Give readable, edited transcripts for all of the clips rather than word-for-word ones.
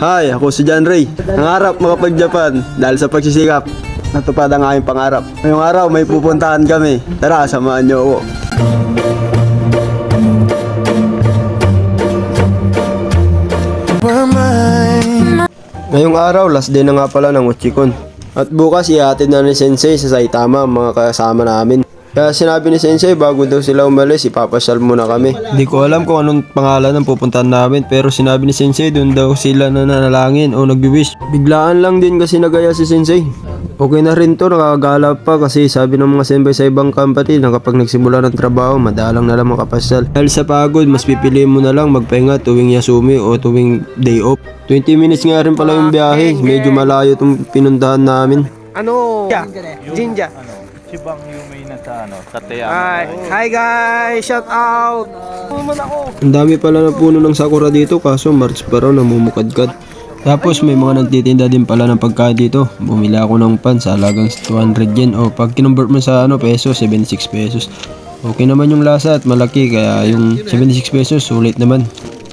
Hi, ako si John Ray. Nangarap makapag-Japan dahil sa pagsisikap. Natupad ang aking pangarap. Ngayong araw may pupuntahan kami. Tara, samahan niyo ako. Ngayong araw, last day na nga pala ng Uchikon. At bukas ihatid na ni Sensei sa Saitama ang mga kasama namin. Kaya sinabi ni Sensei bago daw sila umalis, ipapasyal muna kami. Hindi ko alam kung anong pangalan ng pupuntahan namin, pero sinabi ni Sensei doon daw sila nananalangin o nagbiwish. Biglaan lang din kasi nagaya si Sensei. Okay na rin to, nakakagala pa kasi sabi ng mga senpai sa ibang company na kapag nagsimula ng trabaho, madalang na lang makapasyal. Dahil sa pagod, mas pipiliin mo na lang magpahinga tuwing Yasumi o tuwing day off. 20 minutes nga rin pala yung biyahe, medyo malayo itong pinuntahan namin. Jinja. Sibang Yumei na sa Tateyama. Hi guys, shout out. Ang dami pala na puno ng sakura dito kaso March pa raw namumukadkad. Tapos may mga nagtitinda din pala ng pagkain dito. Bumili ako ng pan sa halagang 200 yen o pag kinonvert mo sa peso, 76 pesos. Okay naman yung lasa at malaki kaya yung 76 pesos sulit naman.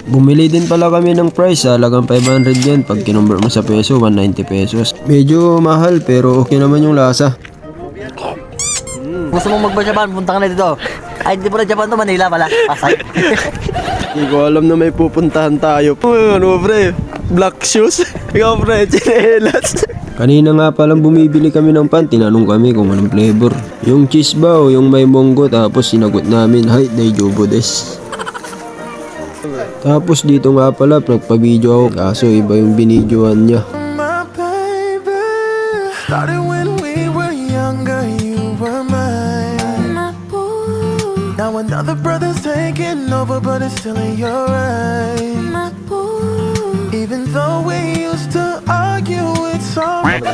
Bumili din pala kami ng price sa halagang 500 yen pag kinonvert mo sa peso, 190 pesos. Medyo mahal pero okay naman yung lasa. Gusto mong magba-Japan, punta ka na dito. Ay, hindi po na Japan to, Manila pala. Pasay. Hindi ko alam na may pupuntahan tayo. Ano pre? Black shoes? Ikaw pre, chinelas. Kanina nga palang bumibili kami ng pan, tinanong kami kung anong flavor. Yung cheese ba o yung may monggo, tapos sinagot namin, "Hi, daijoubu desu." Tapos dito nga pala, nagpa-video ako, kaso iba yung binidyoan niya. Now another brother's taking over, but it's still in your eyes. Even though we used to argue, it's alright.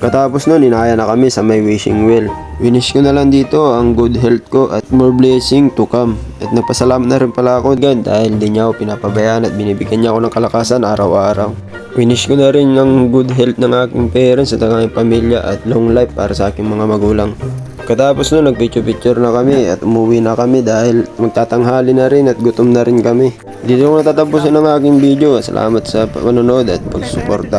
Katapos nun, inaya na kami sa may wishing well. Winish ko na lang dito ang good health ko at more blessing to come. At nagpasalamat na rin pala ako gan dahil di niya ako pinapabayaan at binibigyan niya ako ng kalakasan araw-araw. Winish ko na rin ang good health ng aking parents at ang aking pamilya at long life para sa aking mga magulang. Katapos nun, nagpicture-picture na kami at umuwi na kami dahil magtatanghali na rin at gutom na rin kami. Dito ko natatapusin ang aking video. Salamat sa panonood at pagsuporta.